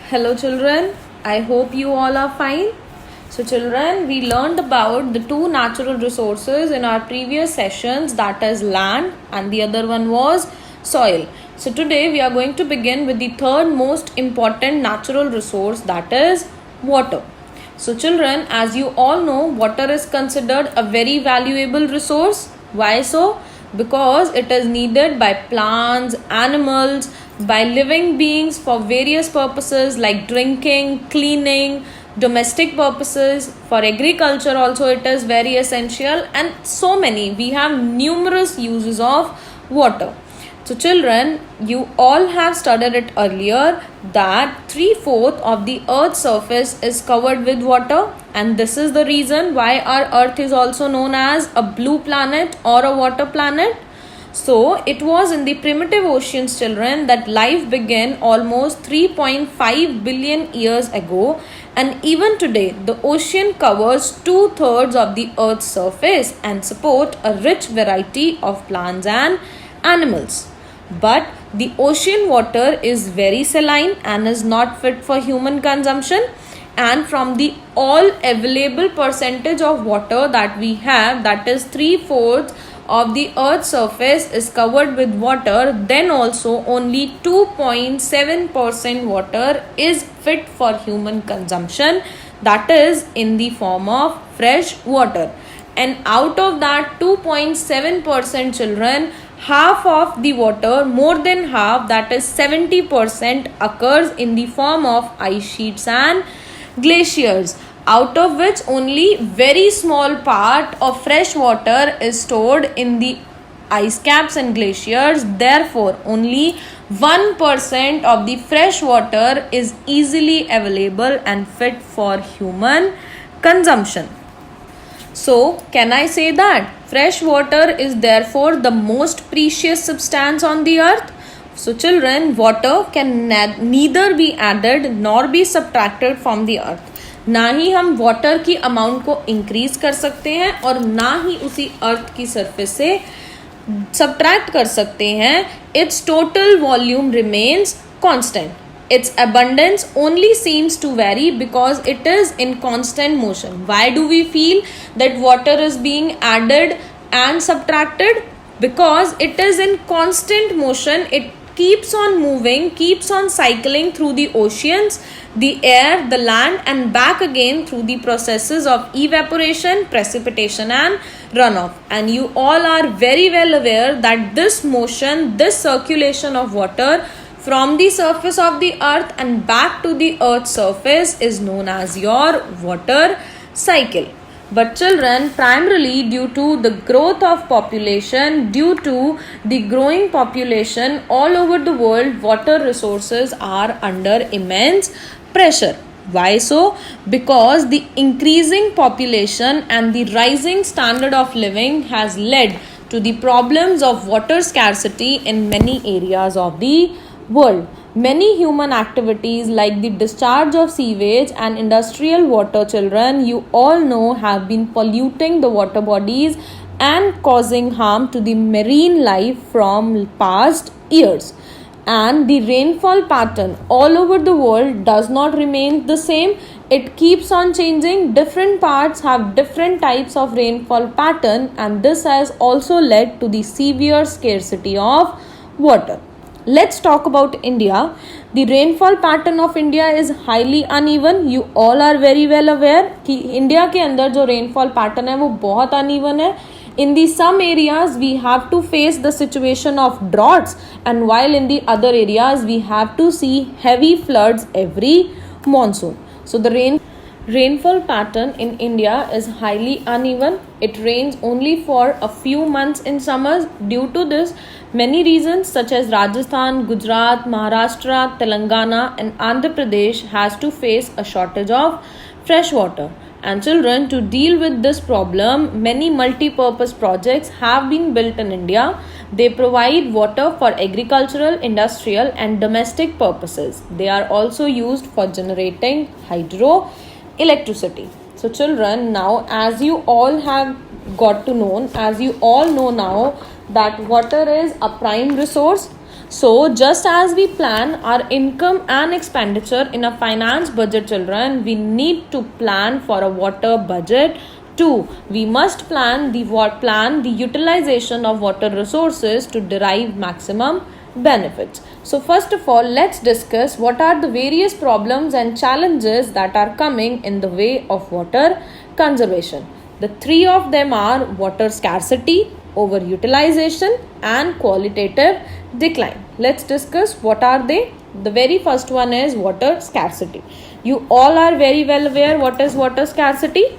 Hello children, I hope you all are fine. So children, we learned about the two natural resources in our previous sessions, that is land and the other one was soil. So today we are going to begin with the third most important natural resource, that is water. So children, as you all know, water is considered a very valuable resource. Why so? Because it is needed by plants, animals, by living beings for various purposes like drinking, cleaning, domestic purposes. For agriculture also it is very essential, and so many. We have numerous uses of water. So children, you all have studied it earlier that 3/4 of the earth's surface is covered with water, and this is the reason why our earth is also known as a blue planet or a water planet. So it was in the primitive oceans, children, that life began almost 3.5 billion years ago, and even today the ocean covers 2/3 of the earth's surface and support a rich variety of plants and animals. But the ocean water is very saline and is not fit for human consumption, and from the all available percentage of water that we have, that is 3/4 of the earth's surface is covered with water, then also only 2.7% water is fit for human consumption, that is in the form of fresh water. And out of that 2.7%, children, half of the water, more than half, that is 70%, occurs in the form of ice sheets and glaciers, out of which only very small part of fresh water is stored in the ice caps and glaciers. Therefore only 1% of the fresh water is easily available and fit for human consumption. So, can I say that fresh water is therefore the most precious substance on the earth? So, children, water can neither be added nor be subtracted from the earth. ना ही हम water की amount को increase कर सकते हैं और ना ही उसी अर्थ की सरफेस से सब्ट्रैक्ट कर सकते हैं. It's total volume remains constant. Its abundance only seems to vary because it is in constant motion. Why do we feel that water is being added and subtracted? Because it is in constant motion. It keeps on moving, keeps on cycling through the oceans, the air, the land, and back again through the processes of evaporation, precipitation, and runoff. And you all are very well aware that this motion, this circulation of water from the surface of the earth and back to the earth's surface is known as your water cycle. But children, primarily due to the growth of population, due to the growing population all over the world, water resources are under immense pressure. Why so? Because the increasing population and the rising standard of living has led to the problems of water scarcity in many areas of the world. Many human activities like the discharge of sewage and industrial water, children, you all know, have been polluting the water bodies and causing harm to the marine life from past years. And the rainfall pattern all over the world does not remain the same. It keeps on changing. Different parts have different types of rainfall pattern, and this has also led to the severe scarcity of water. Let's talk about India. The rainfall pattern of India is highly uneven. You all are very well aware कि India के अंदर जो rainfall pattern है वो बहुत uneven है. In the some areas we have to face the situation of droughts, and while in the other areas we have to see heavy floods every monsoon. So the rainfall pattern in India is highly uneven. It rains only for a few months in summers. Due to this, many regions such as Rajasthan, Gujarat, Maharashtra, Telangana and Andhra Pradesh has to face a shortage of fresh water. And children, to deal with this problem, many multi-purpose projects have been built in India. They provide water for agricultural, industrial and domestic purposes. They are also used for generating hydroelectricity. So children, now as you all have got to know, as you all know now that water is a prime resource, So, just as we plan our income and expenditure in a finance budget, children, we need to plan for a water budget too. We must plan the utilization of water resources to derive maximum benefits. So, first of all, let's discuss what are the various problems and challenges that are coming in the way of water conservation. The three of them are water scarcity, overutilization, and qualitative decline. Let's discuss what are they. The very first one is water scarcity. You all are very well aware what is water scarcity.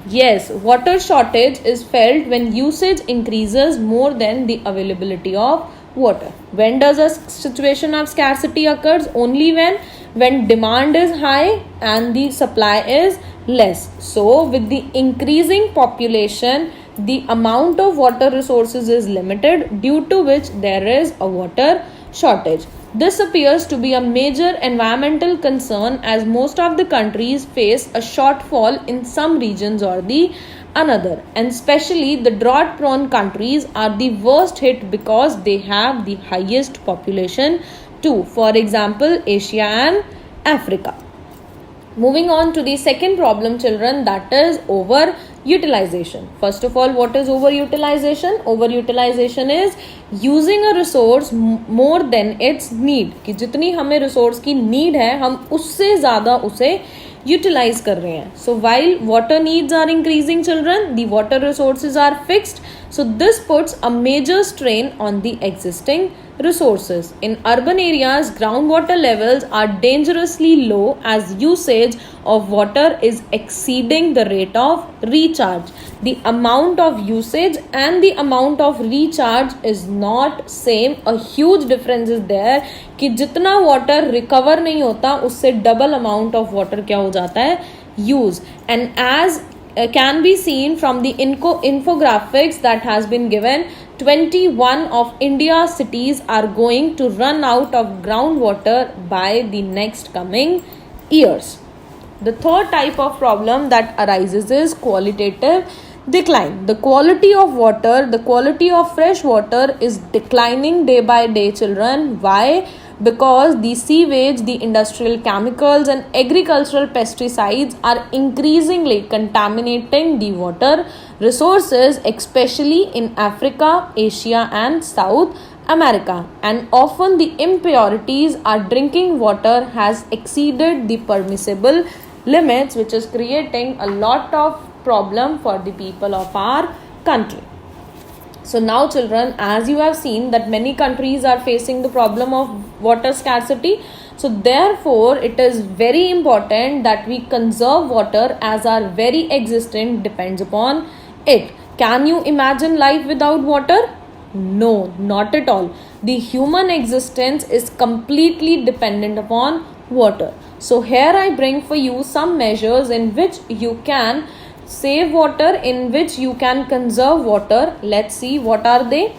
Yes, water shortage is felt when usage increases more than the availability of water. When does a situation of scarcity occurs? Only when demand is high and the supply is less. So with the increasing population, the amount of water resources is limited, due to which there is a water shortage. This appears to be a major environmental concern, as most of the countries face a shortfall in some regions or the another, and especially the drought prone countries are the worst hit because they have the highest population too. For example, Asia and Africa. Moving on to the second problem, children, that is overutilization. First of all, what is overutilization? Overutilization is using a resource more than its need. कि जितनी हमें resource की need है, हम उससे ज़्यादा उसे utilize कर रहे हैं. So while water needs are increasing, children, the water resources are fixed. So this puts a major strain on the existing resources. In urban areas, groundwater levels are dangerously low as usage of water is exceeding the rate of recharge. The amount of usage and the amount of recharge is not same. A huge difference is there कि जितना water recover नहीं होता उससे double amount of water क्या हो जाता है use. And as can be seen from the infographics that has been given, 21 of India's cities are going to run out of groundwater by the next coming years. The third type of problem that arises is qualitative decline. The quality of water, the quality of fresh water is declining day by day, children. Why? Because the sewage, the industrial chemicals and agricultural pesticides are increasingly contaminating the water resources, especially in Africa, Asia and South America. And often the impurities are drinking water has exceeded the permissible limits, which is creating a lot of problem for the people of our country. So now, children, as you have seen that many countries are facing the problem of water scarcity, so therefore it is very important that we conserve water, as our very existence depends upon it. Can you imagine life without water? No, not at all. The human existence is completely dependent upon water. So here I bring for you some measures in which you can save water, in which you can conserve water. Let's see what are they.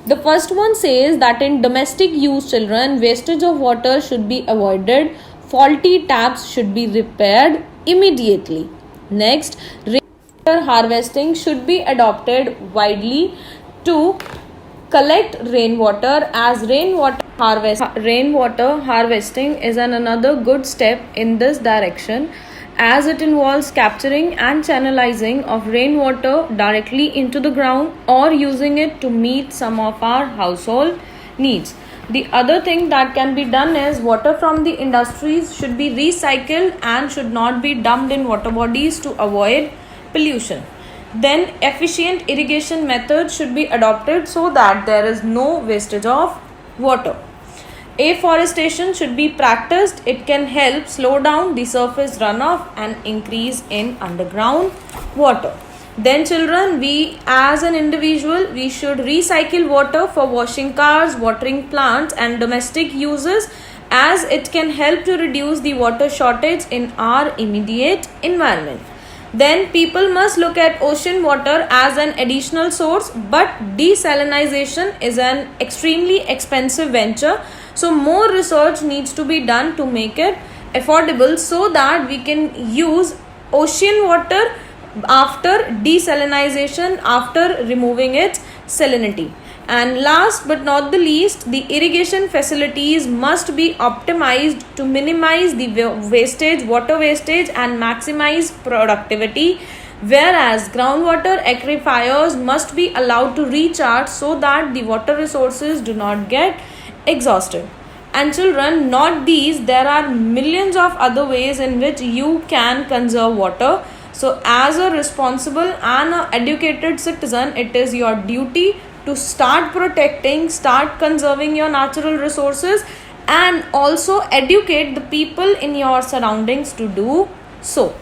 The first one says that in domestic use, children, wastage of water should be avoided. Faulty taps should be repaired immediately. Next, rainwater harvesting should be adopted widely to collect rainwater, as rainwater harvesting is another good step in this direction, as it involves capturing and channelizing of rainwater directly into the ground or using it to meet some of our household needs. The other thing that can be done is water from the industries should be recycled and should not be dumped in water bodies to avoid pollution. Then efficient irrigation methods should be adopted so that there is no wastage of water. Afforestation should be practiced. It can help slow down the surface runoff and increase in underground water. Then, children, we as an individual, we should recycle water for washing cars, watering plants and domestic uses, as it can help to reduce the water shortage in our immediate environment. Then people must look at ocean water as an additional source, but desalinization is an extremely expensive venture. So more research needs to be done to make it affordable so that we can use ocean water after desalinization, after removing its salinity. And last but not the least, the irrigation facilities must be optimized to minimize the wastage, water wastage, and maximize productivity. Whereas groundwater aquifers must be allowed to recharge so that the water resources do not get exhausted. And children, not these, there are millions of other ways in which you can conserve water. So, as a responsible and a educated citizen, it is your duty to start protecting, start conserving your natural resources, and also educate the people in your surroundings to do so.